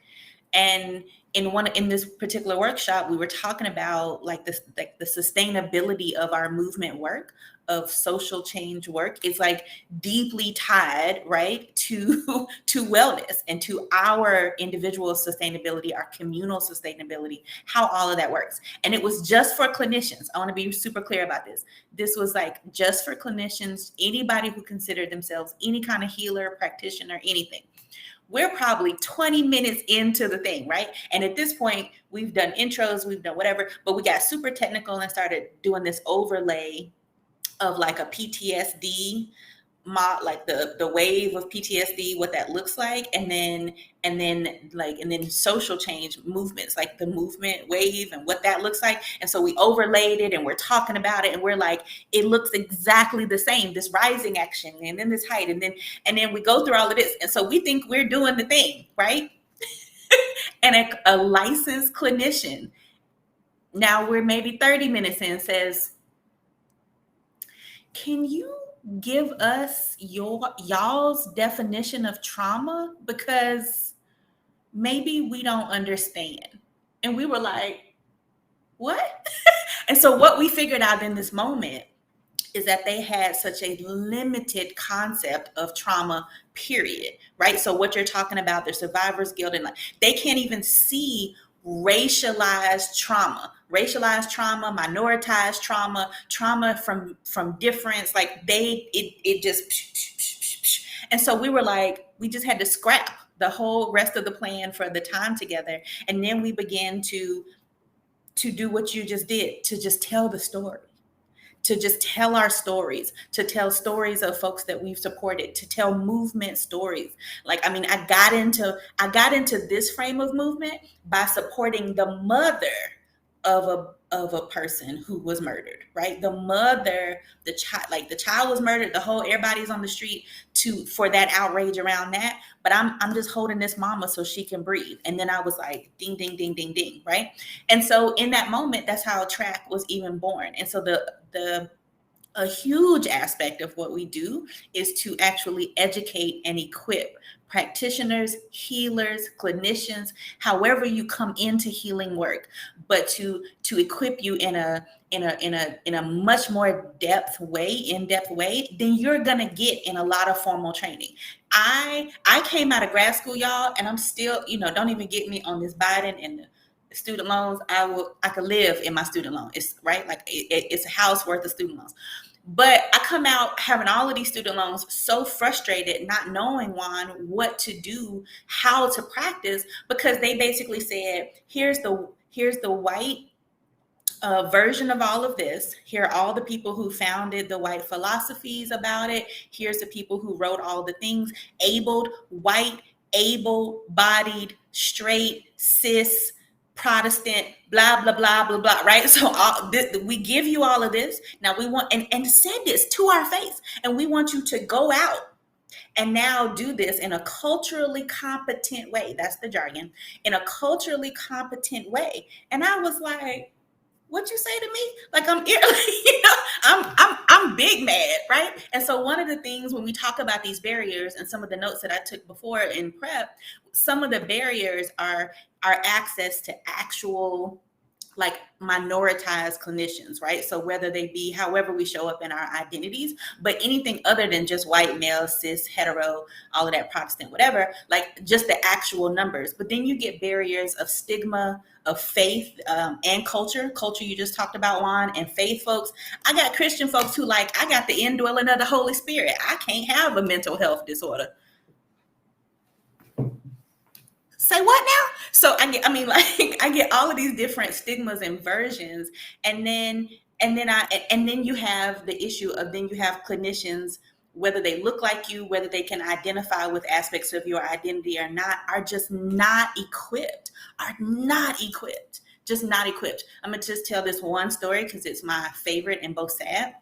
And in this particular workshop, we were talking about like this, like the sustainability of our movement work, of social change work. It's like deeply tied, right, to wellness and to our individual sustainability, our communal sustainability, how all of that works. And it was just for clinicians. I want to be super clear about this. This was like just for clinicians, anybody who considered themselves any kind of healer, practitioner, anything. We're probably 20 minutes into the thing, right? And at this point, we've done intros, we've done whatever, but we got super technical and started doing this overlay of like a PTSD like the wave of PTSD, what that looks like, and then social change movements, like the movement wave and what that looks like. And so we overlaid it and we're talking about it, and we're like, it looks exactly the same, this rising action and then this height, and then we go through all of this. And so we think we're doing the thing, right? And a licensed clinician, now we're maybe 30 minutes in, says, can you give us y'all's definition of trauma, because maybe we don't understand. And we were like, what? And so what we figured out in this moment is that they had such a limited concept of trauma, period, right? So what you're talking about, their survivor's guilt, and like, they can't even see racialized trauma, minoritized trauma from difference. Like it just, and so we were like, we just had to scrap the whole rest of the plan for the time together. And then we began to do what you just did, to just tell the story, to just tell our stories, to tell stories of folks that we've supported, to tell movement stories. Like, I mean, I got into this frame of movement by supporting the mother of a person who was murdered, right? The mother, the child, like the child was murdered, everybody's on the street for that outrage around that. But I'm just holding this mama so she can breathe. And then I was like, ding, ding, ding, ding, ding, right? And so in that moment, that's how track was even born. And so the a huge aspect of what we do is to actually educate and equip practitioners, healers, clinicians, however you come into healing work, but to equip you in a much more in-depth way than you're gonna get in a lot of formal training. I came out of grad school, y'all, and I'm still, don't even get me on this Biden and the student loans. I could live in my student loan. It's right, like it's a house worth of student loans. But I come out having all of these student loans, so frustrated, not knowing, Juan, what to do, how to practice, because they basically said, here's the white version of all of this. Here are all the people who founded the white philosophies about it. Here's the people who wrote all the things. White, able-bodied, straight, cis, Protestant, blah, blah, blah, blah, blah, right? So we give you all of this. Now we want, and said this to our face, and we want you to go out and now do this in a culturally competent way. That's the jargon. In a culturally competent way. And I was like, what you say to me? Like I'm big mad, right? And so one of the things when we talk about these barriers and some of the notes that I took before in prep, some of the barriers are access to actual like minoritized clinicians, right? So whether they be however we show up in our identities, but anything other than just white, male, cis, hetero, all of that Protestant, whatever, like just the actual numbers. But then you get barriers of stigma, of faith, and culture. Culture you just talked about, Juan, and faith folks. I got Christian folks who like, I got the indwelling of the Holy Spirit. I can't have a mental health disorder. Say what now? So I get all of these different stigmas and versions, and then you have the issue of then you have clinicians, whether they look like you, whether they can identify with aspects of your identity or not, are just not equipped, just not equipped. I'm gonna just tell this one story because it's my favorite and both sad.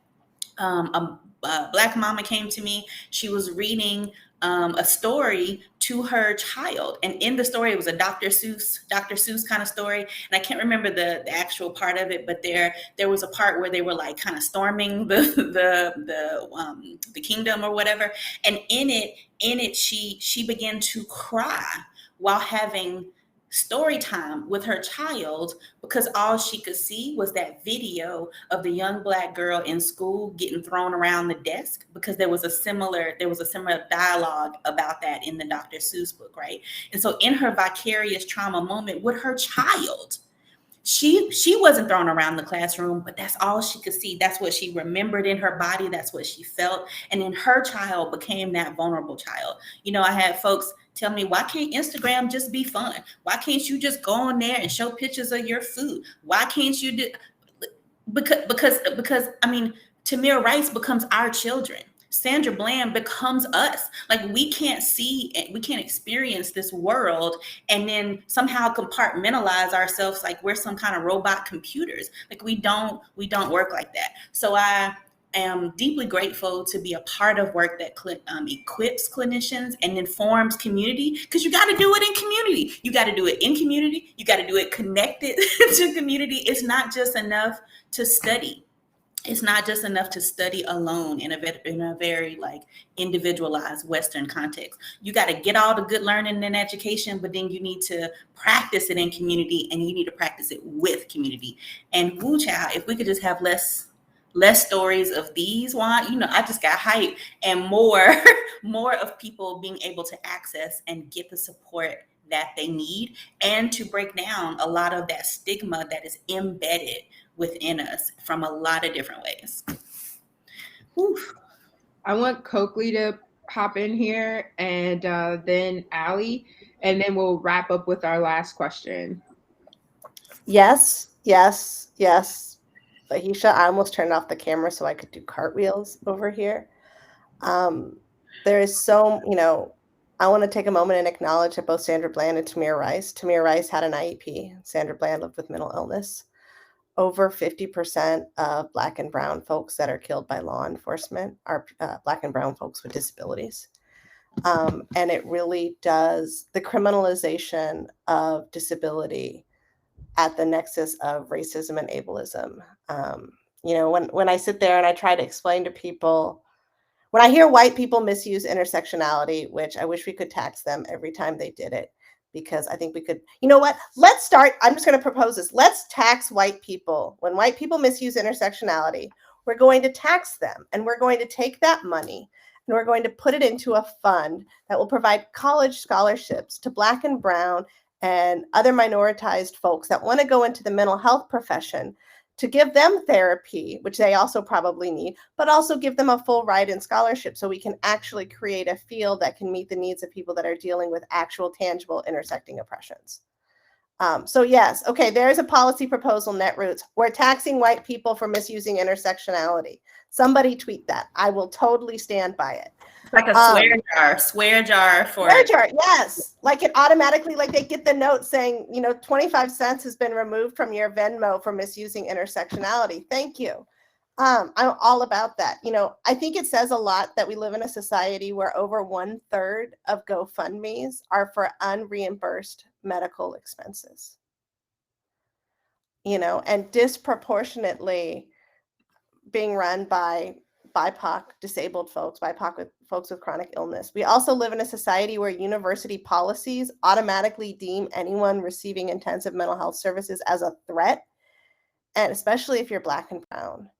A Black mama came to me. She was reading a story to her child, and in the story it was a Dr. Seuss kind of story, and I can't remember the actual part of it, but there was a part where they were like kind of storming the kingdom or whatever, and in it she began to cry while having story time with her child, because all she could see was that video of the young Black girl in school getting thrown around the desk, because there was a similar dialogue about that in the Dr. Seuss book, right? And so in her vicarious trauma moment with her child, she wasn't thrown around the classroom, but that's all she could see. That's what she remembered in her body. That's what she felt. And then her child became that vulnerable child. I had folks tell me, why can't Instagram just be fun? Why can't you just go on there and show pictures of your food? Why can't you do? Because Tamir Rice becomes our children. Sandra Bland becomes us. Like we can't experience this world and then somehow compartmentalize ourselves like we're some kind of robot computers. Like we don't work like that. So I am deeply grateful to be a part of work that equips clinicians and informs community, because you got to do it in community. You got to do it in community. You got to do it connected to community. It's not just enough to study. It's not just enough to study alone in a very like individualized Western context. You got to get all the good learning and education, but then you need to practice it in community, and you need to practice it with community. And woo child, if we could just have less stories of these, Juan, I just got hype, and more of people being able to access and get the support that they need, and to break down a lot of that stigma that is embedded within us from a lot of different ways. Oof. I want Coakley to hop in here, and then Allie, and then we'll wrap up with our last question. Yes. Vahisha, I almost turned off the camera so I could do cartwheels over here. There is so, I want to take a moment and acknowledge that both Sandra Bland and Tamir Rice had an IEP. Sandra Bland lived with mental illness. Over 50% of Black and brown folks that are killed by law enforcement are Black and brown folks with disabilities. And it really does, the criminalization of disability at the nexus of racism and ableism You know, when I sit there and I try to explain to people, when I hear white people misuse intersectionality, which I wish we could tax them every time they did it, because I think we could, you know what? Let's start. I'm just going to propose this. Let's tax white people. When white people misuse intersectionality, we're going to tax them, and we're going to take that money and we're going to put it into a fund that will provide college scholarships to Black and Brown and other minoritized folks that want to go into the mental health profession, to give them therapy, which they also probably need, but also give them a full ride in scholarship so we can actually create a field that can meet the needs of people that are dealing with actual, tangible, intersecting oppressions. So yes, okay, there's a policy proposal, Netroots. We're taxing white people for misusing intersectionality. Somebody tweet that. I will totally stand by it. It's like a swear jar for. Swear jar, yes. Like it automatically, like they get the note saying, you know, 25 cents has been removed from your Venmo for misusing intersectionality. Thank you. I'm all about that. You know, I think it says a lot that we live in a society where over 1/3 of GoFundMes are for unreimbursed medical expenses. You know, and disproportionately being run by BIPOC disabled folks, BIPOC folks with chronic illness. We also live in a society where university policies automatically deem anyone receiving intensive mental health services as a threat, and especially if you're Black and Brown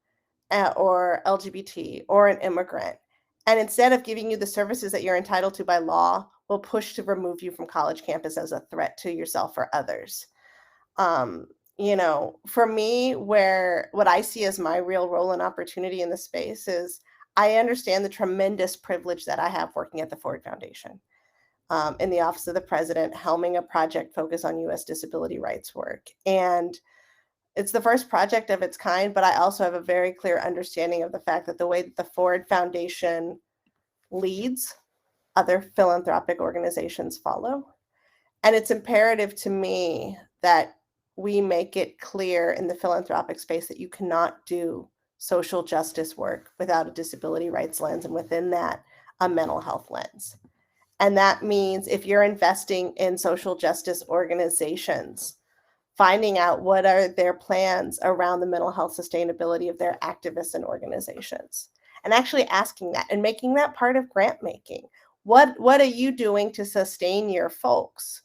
or LGBT or an immigrant. And instead of giving you the services that you're entitled to by law, will push to remove you from college campus as a threat to yourself or others. You know, for me, what I see as my real role and opportunity in the space is I understand the tremendous privilege that I have working at the Ford Foundation, in the Office of the President, helming a project focused on U.S. disability rights work. And it's the first project of its kind, but I also have a very clear understanding of the fact that the way that the Ford Foundation leads, other philanthropic organizations follow. And it's imperative to me that we make it clear in the philanthropic space that you cannot do social justice work without a disability rights lens, and within that, a mental health lens. And that means if you're investing in social justice organizations, finding out what are their plans around the mental health sustainability of their activists and organizations, and actually asking that and making that part of grant making. What are you doing to sustain your folks?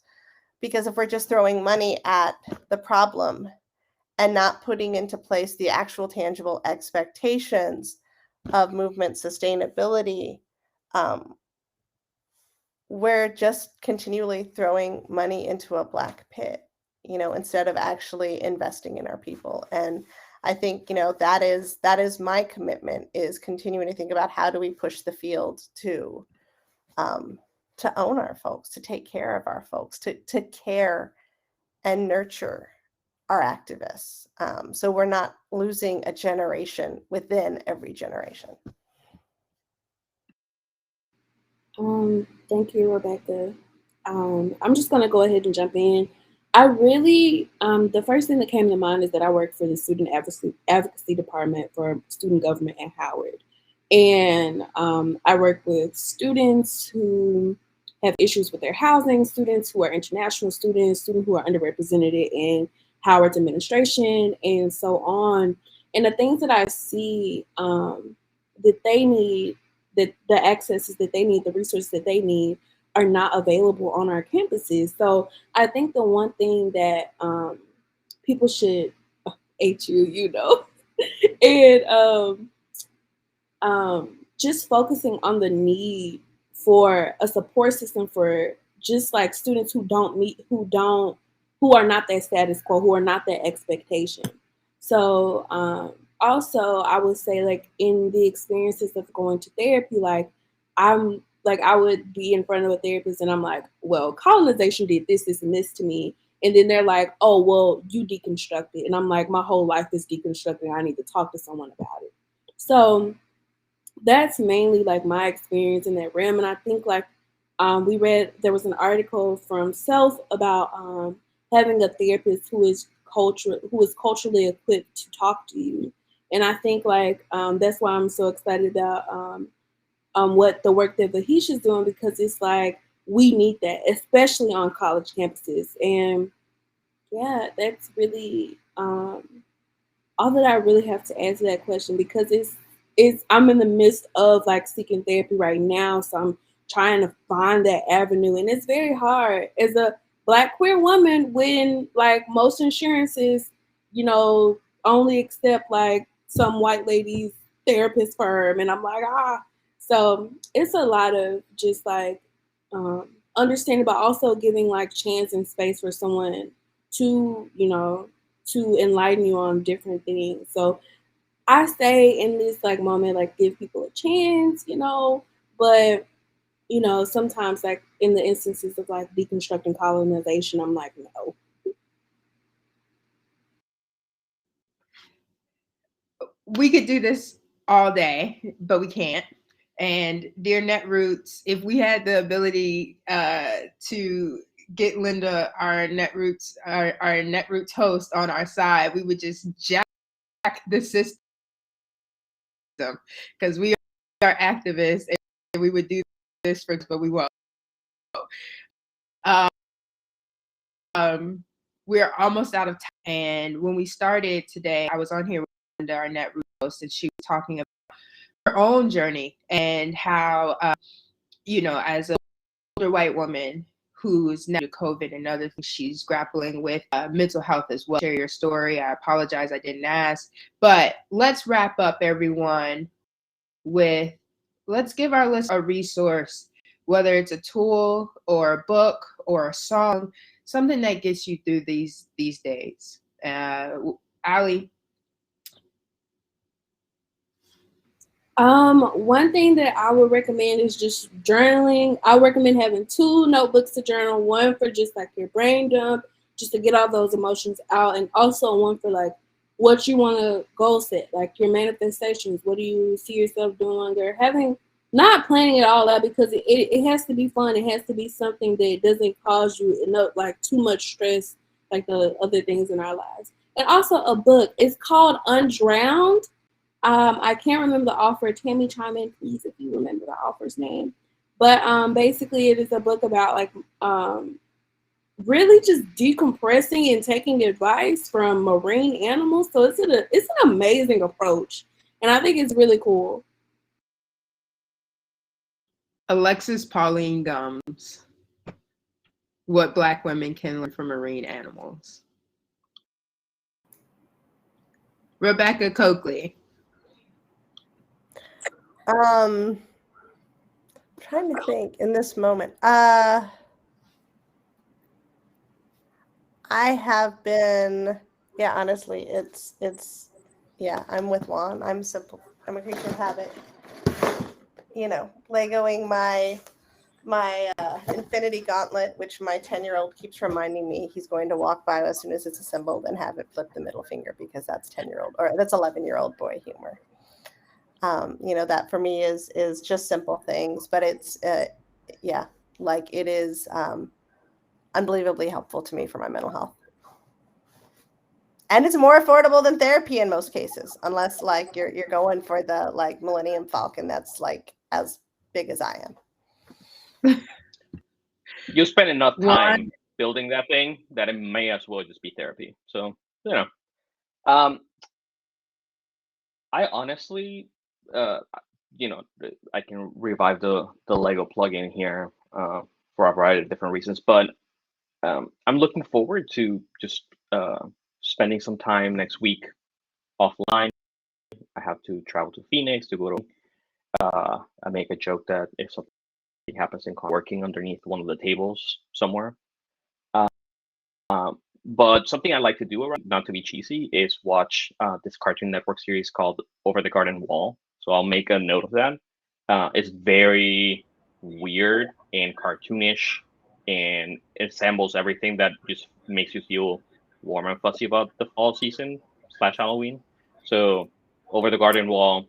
Because if we're just throwing money at the problem and not putting into place the actual tangible expectations of movement sustainability, we're just continually throwing money into a black pit, you know, instead of actually investing in our people. And I think, you know, that is my commitment, is continuing to think about how do we push the field to own our folks, to take care of our folks, to care and nurture our activists. So we're not losing a generation within every generation. Thank you, Rebecca. I'm just gonna go ahead and jump in. I really, the first thing that came to mind is that I work for the Student Advocacy Department for Student Government at Howard. And I work with students who have issues with their housing, students who are international students, students who are underrepresented in Howard's administration, and so on. And the things that I see that they need, that the accesses that they need, the resources that they need, are not available on our campuses. So I think the one thing that people should, HU, you know, and just focusing on the need for a support system for just like students who are not that status quo, who are not that expectation. So also I would say, like, in the experiences of going to therapy, like I would be in front of a therapist and I'm like, well, colonization did this, this, and this to me. And then they're like, oh, well, you deconstruct it. And I'm like, my whole life is deconstructing. I need to talk to someone about it. So that's mainly like my experience in that realm. And I think like there was an article from Self about having a therapist who is culturally equipped to talk to you. And I think like that's why I'm so excited about what the work that Vahisha is doing, because it's like we need that, especially on college campuses. And yeah, that's really all that I really have to answer that question, because it's I'm in the midst of like seeking therapy right now, so I'm trying to find that avenue, and it's very hard as a Black queer woman when like most insurances, only accept like some white lady's therapist firm, and I'm like, so it's a lot of just like understanding, but also giving like chance and space for someone to to enlighten you on different things. So I say in this like moment, like give people a chance, but sometimes like in the instances of like deconstructing colonization, I'm like, no. We could do this all day, but we can't. And dear Netroots, if we had the ability to get Linda, our Netroots host, on our side, we would just jack the system, because we are activists and we would do this first, but we won't. We're almost out of time. And when we started today, I was on here with Linda, our Netroots host, and she was talking about her own journey and how, as an older white woman who's now to COVID and other things, she's grappling with mental health as well. Share your story. I apologize, I didn't ask. But let's wrap up, everyone, with let's give our listeners a resource, whether it's a tool or a book or a song, something that gets you through these days. Allie? One thing that I would recommend is just journaling. I recommend having 2 notebooks to journal, one for just like your brain dump, just to get all those emotions out, and also one for like what you want to goal set, like your manifestations. What do you see yourself doing, or not planning it all out, because it has to be fun. It has to be something that doesn't cause you enough, like too much stress, like the other things in our lives. And also a book. It's called Undrowned. I can't remember the author. Tammy, chime in, please, if you remember the author's name. But basically, it is a book about like really just decompressing and taking advice from marine animals. So it's an amazing approach, and I think it's really cool. Alexis Pauline Gumbs, What Black Women Can Learn from Marine Animals. Rebecca Coakley. Trying to think in this moment. I have been, honestly, it's I'm with Juan. I'm simple. I'm a creature of habit. Legoing my infinity gauntlet, which my 10-year-old keeps reminding me he's going to walk by as soon as it's assembled and have it flip the middle finger, because that's 10-year-old or that's 11-year-old boy humor. That for me is just simple things, but it's like it is unbelievably helpful to me for my mental health. And it's more affordable than therapy in most cases, unless like you're going for the like Millennium Falcon that's like as big as I am. You spend enough time building that thing that it may as well just be therapy. So, I honestly, I can revive the Lego plugin here for a variety of different reasons, but I'm looking forward to just spending some time next week offline. I have to travel to Phoenix to go to. I make a joke that if something happens in working underneath one of the tables somewhere. But something I like to do, not to be cheesy, is watch this Cartoon Network series called Over the Garden Wall. So I'll make a note of that. It's very weird and cartoonish, and it assembles everything that just makes you feel warm and fuzzy about the fall season / Halloween. So Over the Garden Wall,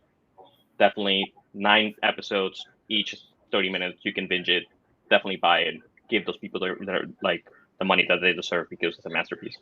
definitely 9 episodes, each 30 minutes. You can binge it. Definitely buy it. Give those people their like the money that they deserve, because it's a masterpiece.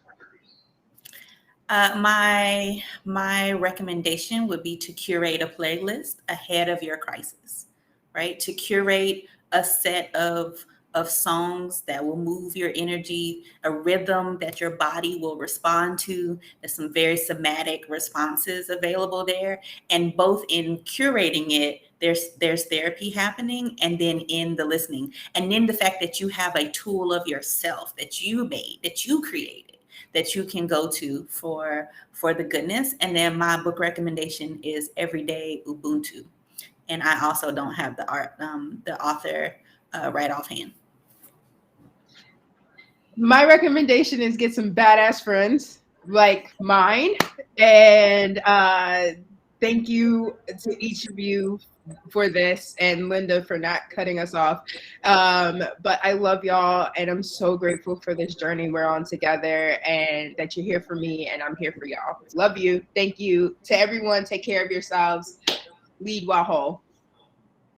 My recommendation would be to curate a playlist ahead of your crisis, right? To curate a set of of songs that will move your energy, a rhythm that your body will respond to. There's some very somatic responses available there. And both in curating it, there's therapy happening, and then in the listening. And then the fact that you have a tool of yourself that you made, that you created, that you can go to for the goodness. And then my book recommendation is Everyday Ubuntu. And I also don't have the author right offhand. My recommendation is get some badass friends like mine. And thank you to each of you for this, and Linda for not cutting us off. But I love y'all, and I'm so grateful for this journey we're on together, and that you're here for me and I'm here for y'all. Love you. Thank you to everyone. Take care of yourselves. Lead while whole.